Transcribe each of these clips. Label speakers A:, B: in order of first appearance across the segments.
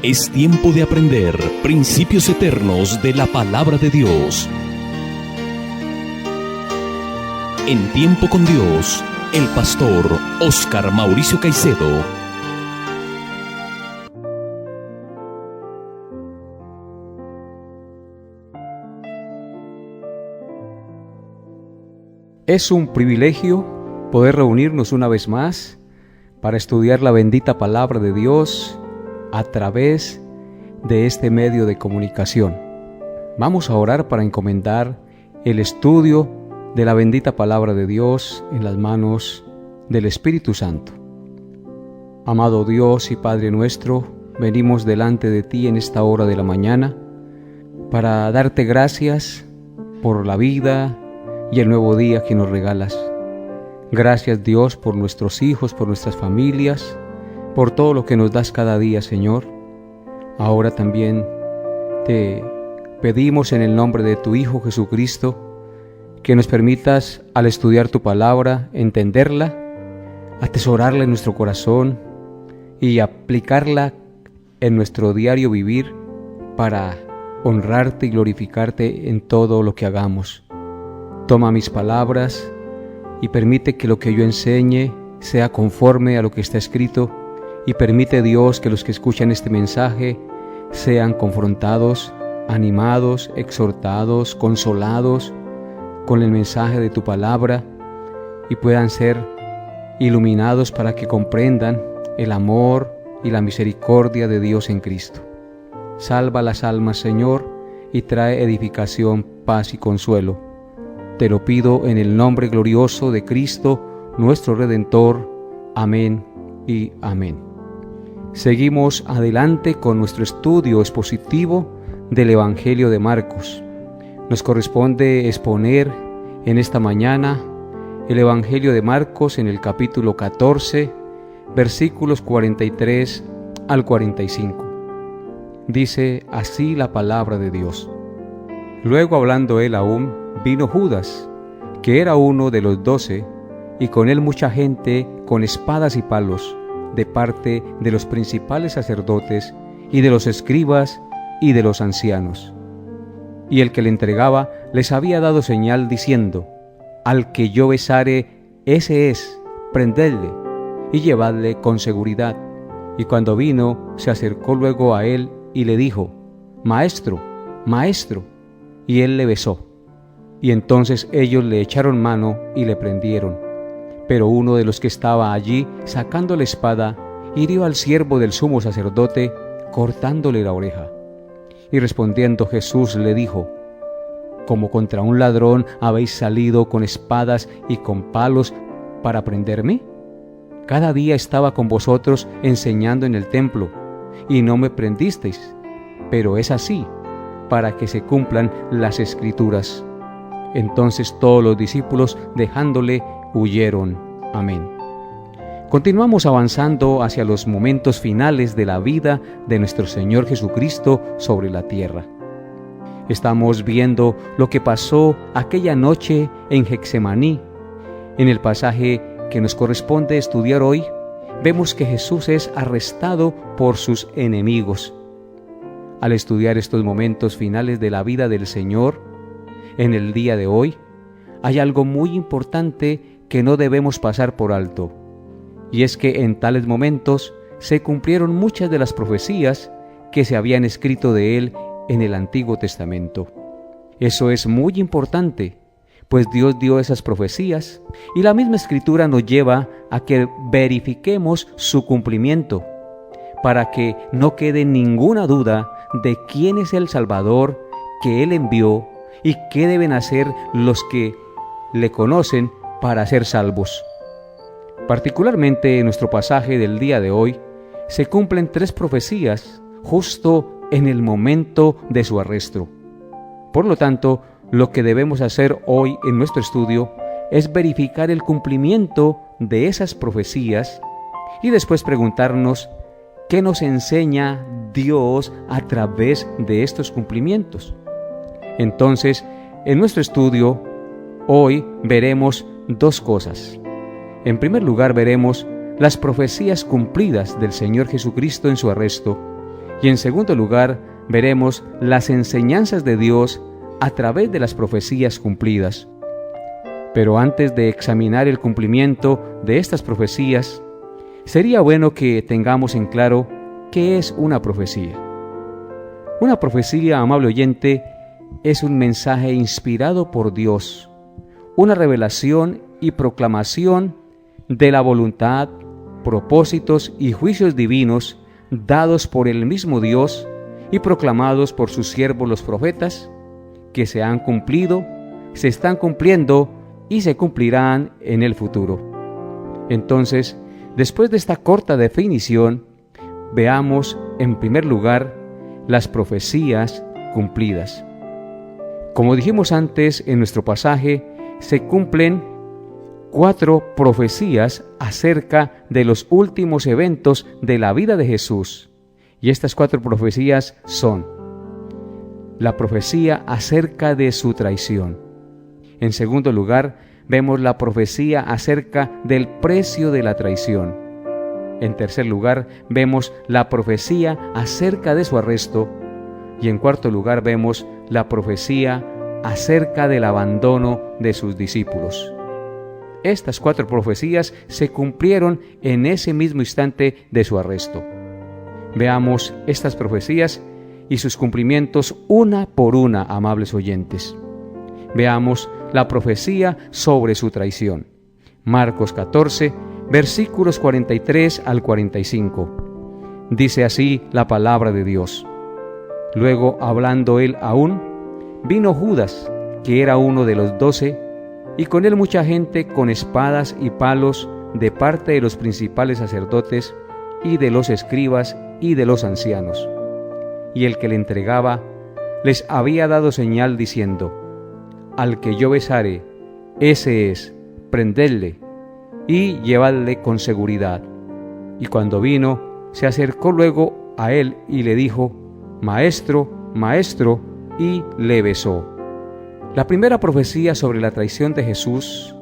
A: Es tiempo de aprender principios eternos de la palabra de Dios. En Tiempo con Dios, el pastor Óscar Mauricio Caicedo.
B: Es un privilegio poder reunirnos una vez más para estudiar la bendita palabra de Dios a través de este medio de comunicación. Vamos a orar para encomendar el estudio de la bendita palabra de Dios en las manos del Espíritu Santo. Amado Dios y Padre nuestro, venimos delante de ti en esta hora de la mañana para darte gracias por la vida y el nuevo día que nos regalas. Gracias, Dios, por nuestros hijos, por nuestras familias, por todo lo que nos das cada día, Señor. Ahora también te pedimos en el nombre de tu Hijo Jesucristo que nos permitas, al estudiar tu palabra, entenderla, atesorarla en nuestro corazón y aplicarla en nuestro diario vivir para honrarte y glorificarte en todo lo que hagamos. Toma mis palabras y permite que lo que yo enseñe sea conforme a lo que está escrito, y permite, Dios, que los que escuchan este mensaje sean confrontados, animados, exhortados, consolados con el mensaje de tu palabra y puedan ser iluminados para que comprendan el amor y la misericordia de Dios en Cristo. Salva las almas, Señor, y trae edificación, paz y consuelo. Te lo pido en el nombre glorioso de Cristo, nuestro Redentor. Amén y amén. Seguimos adelante con nuestro estudio expositivo del Evangelio de Marcos. Nos corresponde exponer en esta mañana el Evangelio de Marcos en el capítulo 14, versículos 43 al 45. Dice así la palabra de Dios. Luego, hablando él aún, vino Judas, que era uno de los 12, y con él mucha gente con espadas y palos, de parte de los principales sacerdotes y de los escribas y de los ancianos. Y el que le entregaba les había dado señal diciendo: al que yo besare, ese es, prendedle y llevadle con seguridad. Y cuando vino, se acercó luego a él y le dijo: Maestro, Maestro. Y él le besó. Y entonces ellos le echaron mano y le prendieron. Pero uno de los que estaba allí, sacando la espada, hirió al siervo del sumo sacerdote, cortándole la oreja. Y respondiendo Jesús le dijo: ¿como contra un ladrón habéis salido con espadas y con palos para prenderme? Cada día estaba con vosotros enseñando en el templo, y no me prendisteis. Pero es así, para que se cumplan las Escrituras. Entonces todos los discípulos, dejándole, huyeron. Amén. Continuamos avanzando hacia los momentos finales de la vida de nuestro Señor Jesucristo sobre la tierra. Estamos viendo lo que pasó aquella noche en Getsemaní. En el pasaje que nos corresponde estudiar hoy, vemos que Jesús es arrestado por sus enemigos. Al estudiar estos momentos finales de la vida del Señor, en el día de hoy, hay algo muy importante que no debemos pasar por alto, y es que en tales momentos se cumplieron muchas de las profecías que se habían escrito de él en el Antiguo Testamento. Eso es muy importante, pues Dios dio esas profecías y la misma Escritura nos lleva a que verifiquemos su cumplimiento, para que no quede ninguna duda de quién es el Salvador que Él envió y qué deben hacer los que le conocen para ser salvos. Particularmente en nuestro pasaje del día de hoy, se cumplen 3 profecías justo en el momento de su arresto. Por lo tanto, lo que debemos hacer hoy en nuestro estudio es verificar el cumplimiento de esas profecías y después preguntarnos qué nos enseña Dios a través de estos cumplimientos. Entonces, en nuestro estudio, hoy veremos 2 cosas. En primer lugar, veremos las profecías cumplidas del Señor Jesucristo en su arresto, Y en segundo lugar, veremos las enseñanzas de Dios a través de las profecías cumplidas. Pero antes de examinar el cumplimiento de estas profecías, sería bueno que tengamos en claro qué es una profecía. Una profecía, amable oyente, es un mensaje inspirado por Dios, una revelación y proclamación de la voluntad, propósitos y juicios divinos dados por el mismo Dios y proclamados por sus siervos los profetas, que se han cumplido, se están cumpliendo y se cumplirán en el futuro. Entonces, después de esta corta definición, veamos en primer lugar las profecías cumplidas. Como dijimos antes en nuestro pasaje, se cumplen 4 profecías acerca de los últimos eventos de la vida de Jesús. Y estas 4 profecías son: la profecía acerca de su traición. En segundo lugar, vemos la profecía acerca del precio de la traición. En tercer lugar, vemos la profecía acerca de su arresto. Y en cuarto lugar, vemos la profecía acerca del abandono de sus discípulos. Estas 4 profecías se cumplieron en ese mismo instante de su arresto. Veamos estas profecías y sus cumplimientos una por una, amables oyentes. Veamos la profecía sobre su traición. Marcos 14, versículos 43 al 45. Dice así la palabra de Dios: Luego, hablando él aún, vino Judas, que era uno de los 12, y con él mucha gente con espadas y palos de parte de los principales sacerdotes y de los escribas y de los ancianos. Y el que le entregaba les había dado señal diciendo: Al que yo besare, ese es, prendedle y llevadle con seguridad. Y cuando vino, se acercó luego a él y le dijo: Maestro, Maestro, y le besó. La primera profecía sobre la traición de Jesús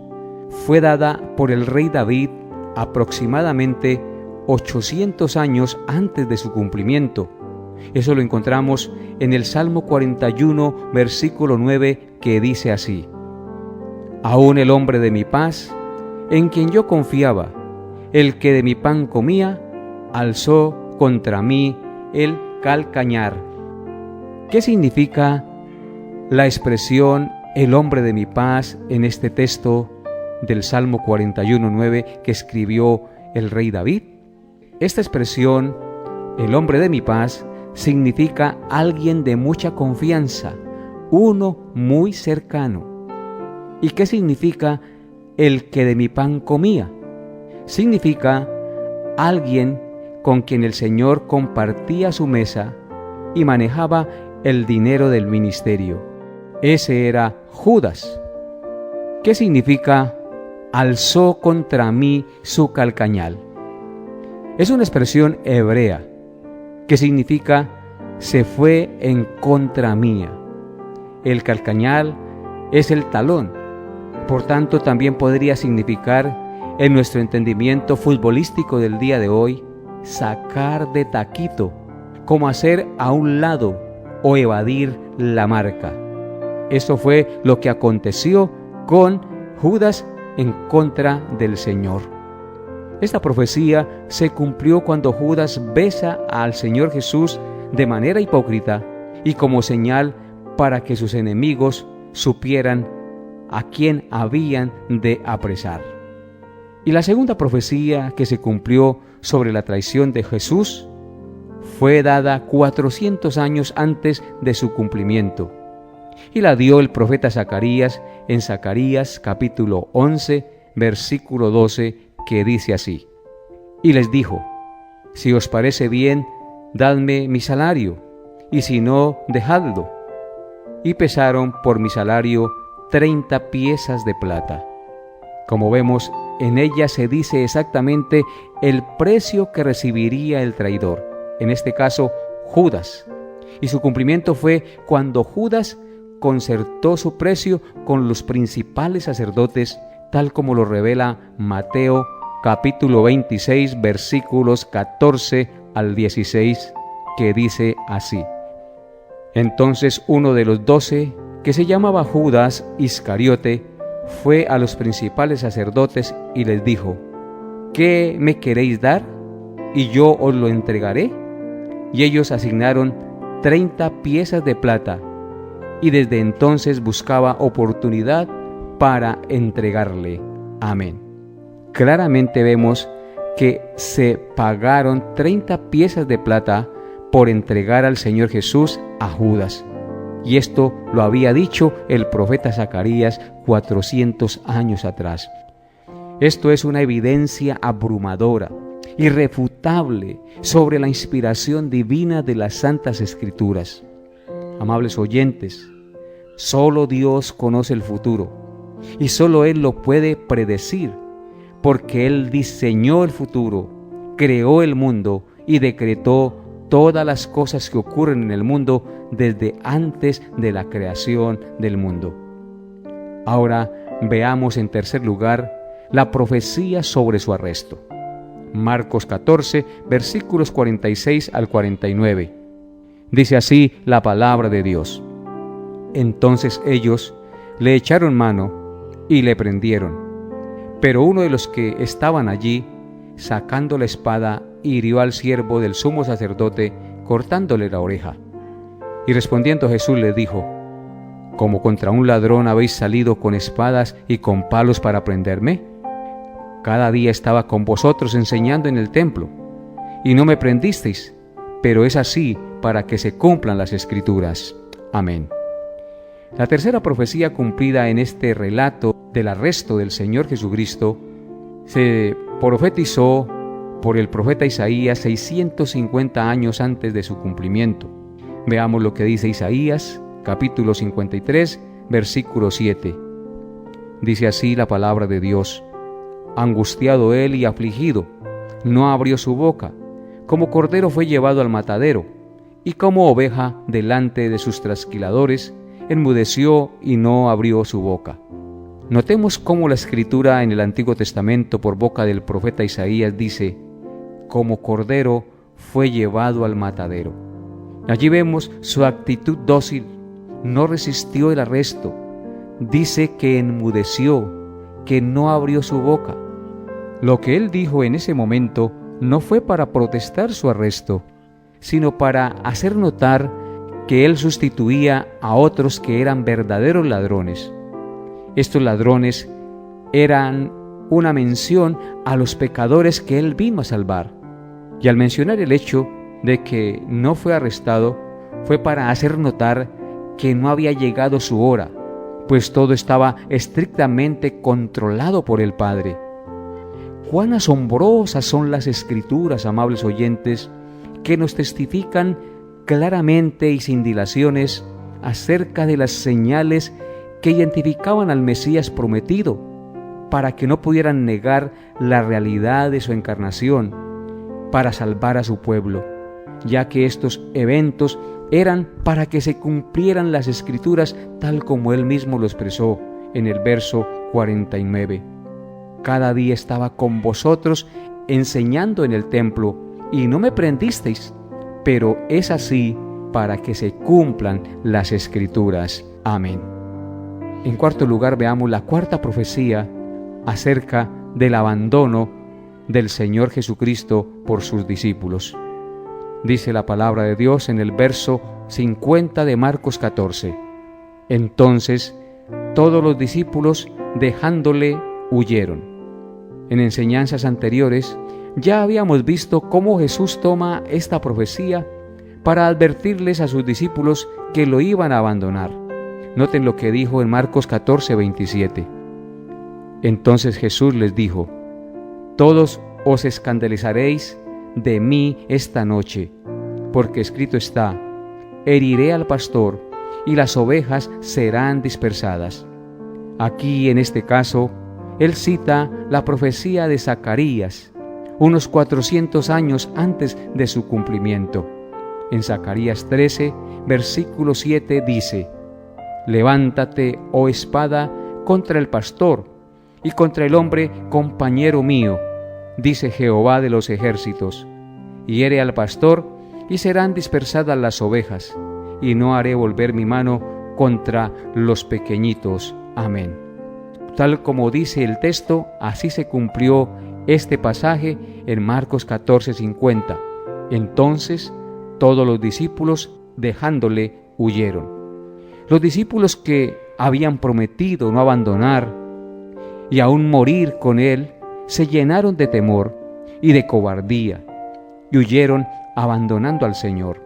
B: fue dada por el rey David aproximadamente 800 años antes de su cumplimiento. Eso lo encontramos en el Salmo 41, versículo 9, que dice así: Aún el hombre de mi paz, en quien yo confiaba, el que de mi pan comía, alzó contra mí el calcañar. ¿Qué significa la expresión el hombre de mi paz en este texto del Salmo 41:9 que escribió el rey David? Esta expresión, el hombre de mi paz, significa alguien de mucha confianza, uno muy cercano. ¿Y qué significa el que de mi pan comía? Significa alguien con quien el Señor compartía su mesa y manejaba el dinero del ministerio. Ese era Judas. ¿Qué significa alzó contra mí su calcañal? Es una expresión hebrea que significa se fue en contra mía. El calcañal es el talón. Por tanto, también podría significar, en nuestro entendimiento futbolístico del día de hoy, sacar de taquito, como hacer a un lado o evadir la marca. Eso fue lo que aconteció con Judas en contra del Señor. Esta profecía se cumplió cuando Judas besa al Señor Jesús de manera hipócrita y como señal para que sus enemigos supieran a quién habían de apresar. Y la segunda profecía que se cumplió sobre la traición de Jesús fue dada 400 años antes de su cumplimiento, y la dio el profeta Zacarías en Zacarías capítulo 11, versículo 12, que dice así: Y les dijo: Si os parece bien, dadme mi salario, y si no, dejadlo. Y pesaron por mi salario 30 piezas de plata. Como vemos, en ella se dice exactamente el precio que recibiría el traidor, en este caso Judas. Y su cumplimiento fue cuando Judas concertó su precio con los principales sacerdotes, tal como lo revela Mateo capítulo 26, versículos 14 al 16, que dice así: Entonces uno de los 12, que se llamaba Judas Iscariote, fue a los principales sacerdotes y les dijo: ¿Qué me queréis dar? Y yo os lo entregaré. Y ellos asignaron 30 piezas de plata, y desde entonces buscaba oportunidad para entregarle. Amén. Claramente vemos que se pagaron 30 piezas de plata por entregar al Señor Jesús a Judas. Y esto lo había dicho el profeta Zacarías 400 años atrás. Esto es una evidencia abrumadora, irrefutable, sobre la inspiración divina de las Santas Escrituras. Amables oyentes, solo Dios conoce el futuro y solo Él lo puede predecir, porque Él diseñó el futuro, creó el mundo y decretó todas las cosas que ocurren en el mundo desde antes de la creación del mundo. Ahora veamos en tercer lugar la profecía sobre su arresto. Marcos 14, versículos 46 al 49. Dice así la palabra de Dios: Entonces ellos le echaron mano y le prendieron. Pero uno de los que estaban allí, sacando la espada, hirió al siervo del sumo sacerdote, cortándole la oreja. Y respondiendo Jesús le dijo: ¿Como contra un ladrón habéis salido con espadas y con palos para prenderme? Cada día estaba con vosotros enseñando en el templo, y no me prendisteis, pero es así para que se cumplan las Escrituras. Amén. La tercera profecía cumplida en este relato del arresto del Señor Jesucristo se profetizó por el profeta Isaías 650 años antes de su cumplimiento. Veamos lo que dice Isaías, capítulo 53, versículo 7. Dice así la palabra de Dios: Angustiado él y afligido, no abrió su boca, como cordero fue llevado al matadero, y como oveja delante de sus trasquiladores, enmudeció y no abrió su boca. Notemos cómo la Escritura en el Antiguo Testamento por boca del profeta Isaías dice: como cordero fue llevado al matadero. Allí vemos su actitud dócil, no resistió el arresto, dice que enmudeció, que no abrió su boca. Lo que él dijo en ese momento no fue para protestar su arresto, sino para hacer notar que él sustituía a otros que eran verdaderos ladrones. Estos ladrones eran una mención a los pecadores que él vino a salvar. Y al mencionar el hecho de que no fue arrestado, fue para hacer notar que no había llegado su hora, pues todo estaba estrictamente controlado por el Padre. Cuán asombrosas son las Escrituras, amables oyentes, que nos testifican claramente y sin dilaciones acerca de las señales que identificaban al Mesías prometido, para que no pudieran negar la realidad de su encarnación, para salvar a su pueblo, ya que estos eventos eran para que se cumplieran las Escrituras tal como él mismo lo expresó en el verso 49. Cada día estaba con vosotros enseñando en el templo, y no me prendisteis, pero es así para que se cumplan las Escrituras. Amén. En cuarto lugar, veamos la cuarta profecía acerca del abandono del Señor Jesucristo por sus discípulos. Dice la palabra de Dios en el verso 50 de Marcos 14. Entonces todos los discípulos, dejándole, huyeron. En enseñanzas anteriores ya habíamos visto cómo Jesús toma esta profecía para advertirles a sus discípulos que lo iban a abandonar. Noten lo que dijo en Marcos 14:27. Entonces Jesús les dijo: todos os escandalizaréis de mí esta noche, porque escrito está: heriré al pastor y las ovejas serán dispersadas. Aquí, en este caso, él cita la profecía de Zacarías, unos 400 años antes de su cumplimiento. En Zacarías 13, versículo 7 dice: levántate, oh espada, contra el pastor y contra el hombre compañero mío, dice Jehová de los ejércitos, y hiere al pastor y serán dispersadas las ovejas, y no haré volver mi mano contra los pequeñitos. Amén. Tal como dice el texto, así se cumplió este pasaje en Marcos 14:50. Entonces todos los discípulos, dejándole, huyeron. Los discípulos que habían prometido no abandonar y aún morir con él, se llenaron de temor y de cobardía y huyeron abandonando al Señor,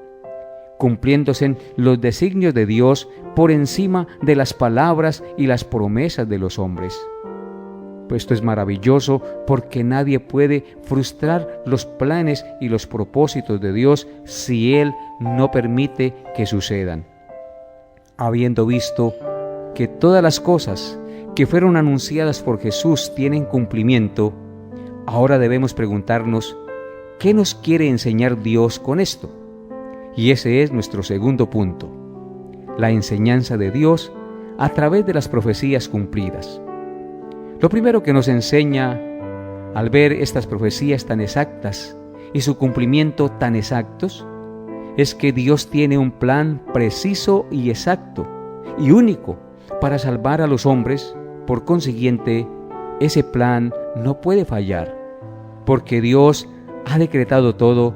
B: cumpliéndose los designios de Dios por encima de las palabras y las promesas de los hombres. Pues esto es maravilloso, porque nadie puede frustrar los planes y los propósitos de Dios si Él no permite que sucedan. Habiendo visto que todas las cosas que fueron anunciadas por Jesús tienen cumplimiento, ahora debemos preguntarnos, ¿qué nos quiere enseñar Dios con esto? Y ese es nuestro segundo punto, la enseñanza de Dios a través de las profecías cumplidas. Lo primero que nos enseña al ver estas profecías tan exactas y su cumplimiento tan exactos es que Dios tiene un plan preciso y exacto y único para salvar a los hombres. Por consiguiente, ese plan no puede fallar, porque Dios ha decretado todo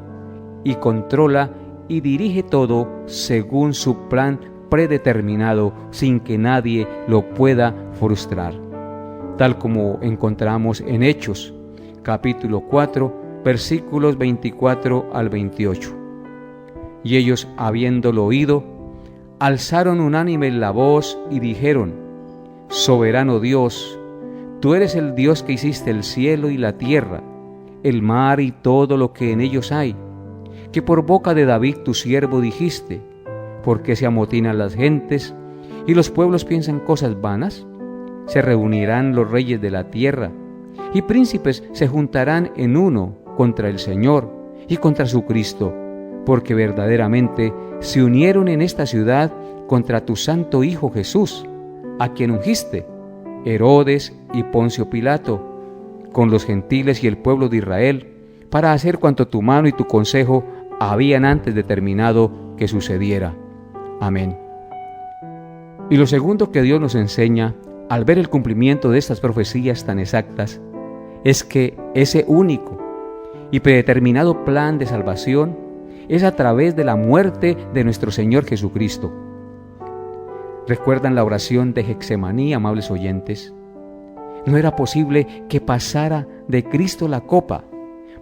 B: y controla y dirige todo según su plan predeterminado, sin que nadie lo pueda frustrar. Tal como encontramos en Hechos, capítulo 4, versículos 24 al 28. Y ellos, habiéndolo oído, alzaron unánime la voz y dijeron: Soberano Dios, tú eres el Dios que hiciste el cielo y la tierra, el mar y todo lo que en ellos hay, que por boca de David tu siervo dijiste: ¿por qué se amotinan las gentes y los pueblos piensan cosas vanas? Se reunirán los reyes de la tierra, y príncipes se juntarán en uno contra el Señor y contra su Cristo, porque verdaderamente se unieron en esta ciudad contra tu santo Hijo Jesús, a quien ungiste, Herodes y Poncio Pilato, con los gentiles y el pueblo de Israel, para hacer cuanto tu mano y tu consejo habían antes determinado que sucediera. Amén. Y lo segundo que Dios nos enseña al ver el cumplimiento de estas profecías tan exactas es que ese único y predeterminado plan de salvación es a través de la muerte de nuestro Señor Jesucristo. ¿Recuerdan la oración de Getsemaní, amables oyentes? No era posible que pasara de Cristo la copa,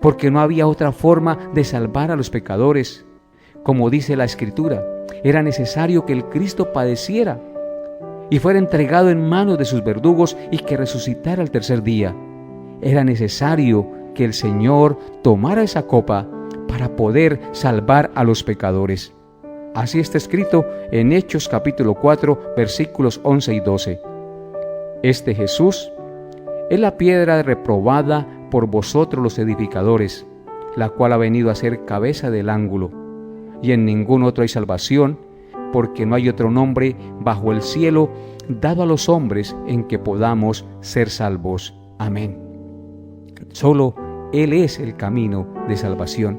B: porque no había otra forma de salvar a los pecadores. Como dice la Escritura, era necesario que el Cristo padeciera y fuera entregado en manos de sus verdugos y que resucitara al tercer día. Era necesario que el Señor tomara esa copa para poder salvar a los pecadores. Así está escrito en Hechos capítulo 4, versículos 11 y 12. Este Jesús es la piedra reprobada por vosotros los edificadores, la cual ha venido a ser cabeza del ángulo. Y en ningún otro hay salvación, porque no hay otro nombre bajo el cielo dado a los hombres en que podamos ser salvos. Amén. Solo Él es el camino de salvación,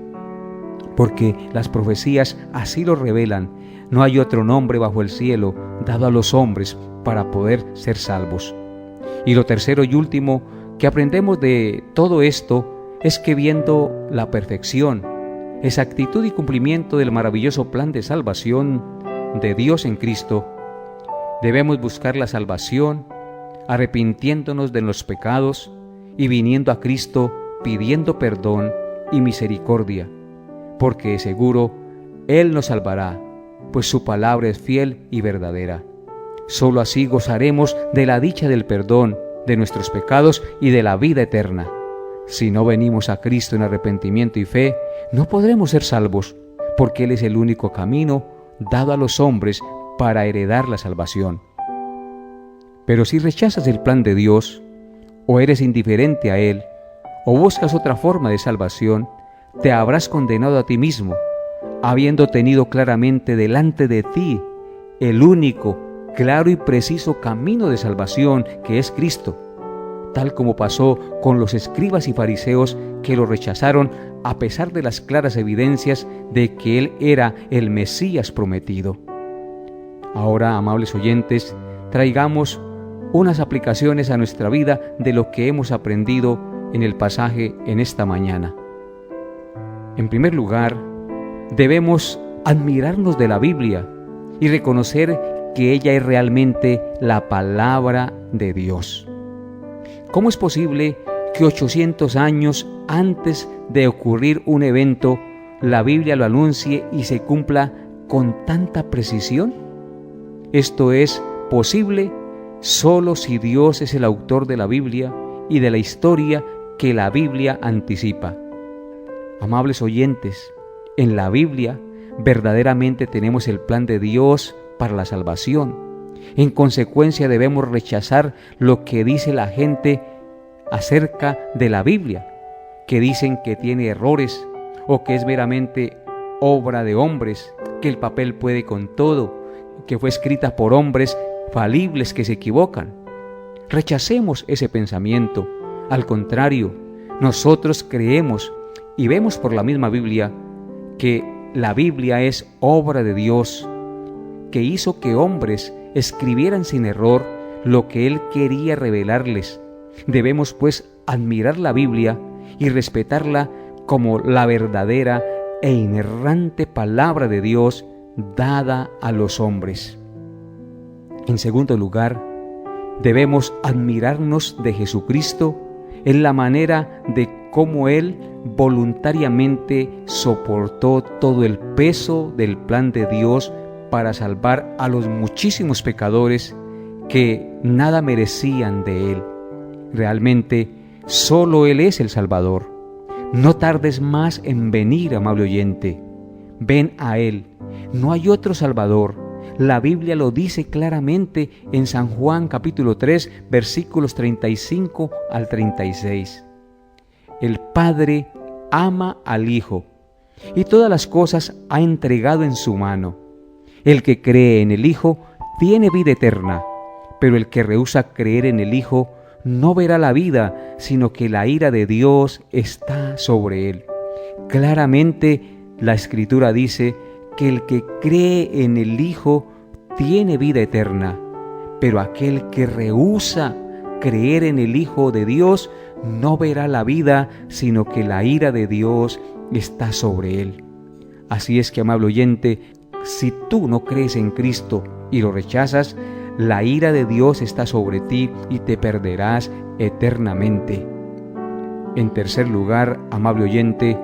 B: porque las profecías así lo revelan. No hay otro nombre bajo el cielo dado a los hombres para poder ser salvos. Y lo tercero y último que aprendemos de todo esto es que viendo la perfección, exactitud y cumplimiento del maravilloso plan de salvación de Dios en Cristo, debemos buscar la salvación arrepintiéndonos de los pecados y viniendo a Cristo pidiendo perdón y misericordia, porque seguro Él nos salvará, pues su palabra es fiel y verdadera. Solo así gozaremos de la dicha del perdón de nuestros pecados y de la vida eterna. Si no venimos a Cristo en arrepentimiento y fe, no podremos ser salvos, porque Él es el único camino dado a los hombres para heredar la salvación. Pero si rechazas el plan de Dios, o eres indiferente a Él, o buscas otra forma de salvación, te habrás condenado a ti mismo, habiendo tenido claramente delante de ti el único, claro y preciso camino de salvación, que es Cristo, tal como pasó con los escribas y fariseos que lo rechazaron a pesar de las claras evidencias de que Él era el Mesías prometido. Ahora, amables oyentes, traigamos unas aplicaciones a nuestra vida de lo que hemos aprendido en el pasaje en esta mañana. En primer lugar, debemos admirarnos de la Biblia y reconocer que ella es realmente la palabra de Dios. ¿Cómo es posible que 800 años antes de ocurrir un evento, la Biblia lo anuncie y se cumpla con tanta precisión? Esto es posible solo si Dios es el autor de la Biblia y de la historia que la Biblia anticipa. Amables oyentes, en la Biblia verdaderamente tenemos el plan de Dios para la salvación. En consecuencia, debemos rechazar lo que dice la gente acerca de la Biblia, que dicen que tiene errores o que es meramente obra de hombres, que el papel puede con todo, que fue escrita por hombres falibles que se equivocan. Rechacemos ese pensamiento. Al contrario, nosotros creemos y vemos por la misma Biblia que la Biblia es obra de Dios, que hizo que hombres escribieran sin error lo que Él quería revelarles. Debemos pues admirar la Biblia y respetarla como la verdadera e inerrante palabra de Dios dada a los hombres. En segundo lugar, debemos admirarnos de Jesucristo en la manera de cómo Él voluntariamente soportó todo el peso del plan de Dios para salvar a los muchísimos pecadores que nada merecían de Él. Realmente, solo Él es el Salvador. No tardes más en venir, amable oyente. Ven a Él. No hay otro Salvador. La Biblia lo dice claramente en San Juan capítulo 3, versículos 35 al 36. El Padre ama al Hijo y todas las cosas ha entregado en su mano. El que cree en el Hijo tiene vida eterna, pero el que rehúsa creer en el Hijo no verá la vida, sino que la ira de Dios está sobre él. Claramente la Escritura dice que el que cree en el Hijo tiene vida eterna, pero aquel que rehúsa creer en el Hijo de Dios no verá la vida, sino que la ira de Dios está sobre él. Así es que, amable oyente, si tú no crees en Cristo y lo rechazas, la ira de Dios está sobre ti y te perderás eternamente. En tercer lugar, amable oyente,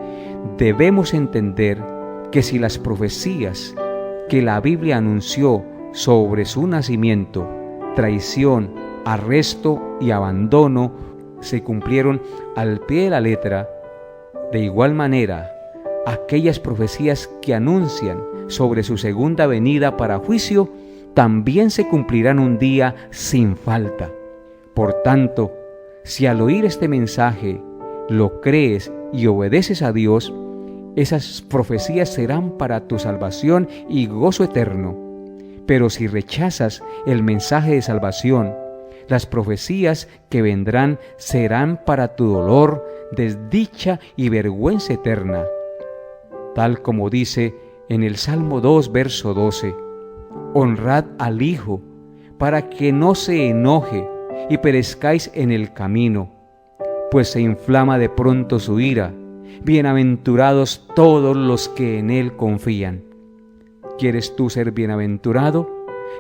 B: debemos entender que si las profecías que la Biblia anunció sobre su nacimiento, traición, arresto y abandono se cumplieron al pie de la letra, de igual manera, aquellas profecías que anuncian sobre su segunda venida para juicio también se cumplirán un día sin falta. Por tanto, si al oír este mensaje lo crees y obedeces a Dios, esas profecías serán para tu salvación y gozo eterno. Pero si rechazas el mensaje de salvación, las profecías que vendrán serán para tu dolor, desdicha y vergüenza eterna. Tal como dice en el Salmo 2, verso 12, honrad al Hijo, para que no se enoje y perezcáis en el camino, pues se inflama de pronto su ira. Bienaventurados todos los que en Él confían. ¿Quieres tú ser bienaventurado?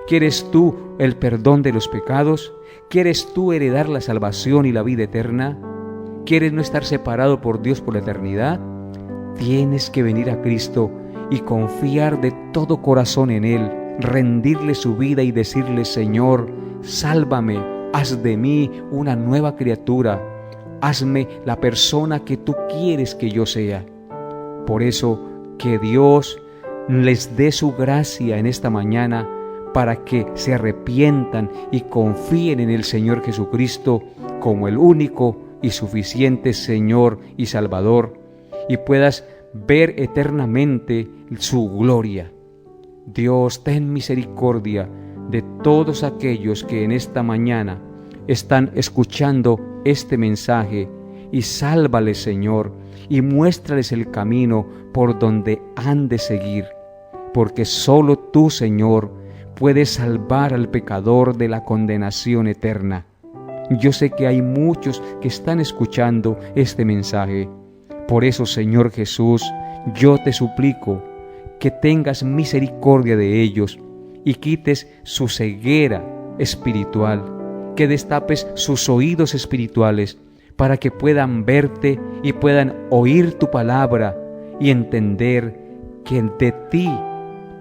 B: ¿Quieres tú el perdón de los pecados? ¿Quieres tú heredar la salvación y la vida eterna? ¿Quieres no estar separado por Dios por la eternidad? Tienes que venir a Cristo y confiar de todo corazón en Él, rendirle su vida y decirle: Señor, sálvame, haz de mí una nueva criatura, hazme la persona que tú quieres que yo sea. Por eso, que Dios les dé su gracia en esta mañana para que se arrepientan y confíen en el Señor Jesucristo como el único y suficiente Señor y Salvador, y puedas ver eternamente su gloria. Dios, ten misericordia de todos aquellos que en esta mañana están escuchando este mensaje, y sálvales, Señor, y muéstrales el camino por donde han de seguir, porque solo tú, Señor, puedes salvar al pecador de la condenación eterna. Yo sé que hay muchos que están escuchando este mensaje. Por eso, Señor Jesús, yo te suplico que tengas misericordia de ellos y quites su ceguera espiritual, que destapes sus oídos espirituales para que puedan verte y puedan oír tu palabra y entender que de ti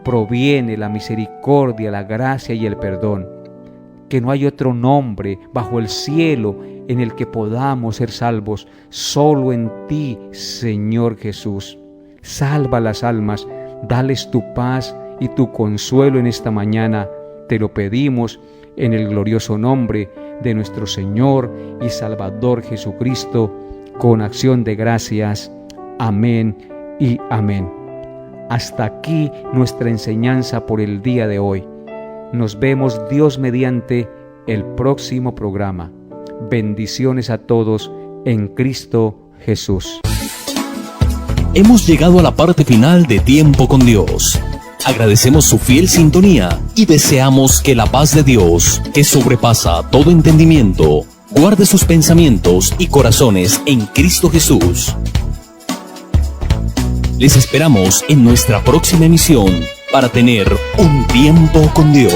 B: proviene la misericordia, la gracia y el perdón, que no hay otro nombre bajo el cielo en el que podamos ser salvos, solo en ti, Señor Jesús. Salva las almas, dales tu paz y tu consuelo en esta mañana. Te lo pedimos en el glorioso nombre de nuestro Señor y Salvador Jesucristo, con acción de gracias. Amén y amén. Hasta aquí nuestra enseñanza por el día de hoy. Nos vemos, Dios mediante, el próximo programa. Bendiciones a todos en Cristo Jesús.
A: Hemos llegado a la parte final de Tiempo con Dios. Agradecemos su fiel sintonía y deseamos que la paz de Dios, que sobrepasa todo entendimiento, guarde sus pensamientos y corazones en Cristo Jesús. Les esperamos en nuestra próxima emisión para tener un tiempo con Dios.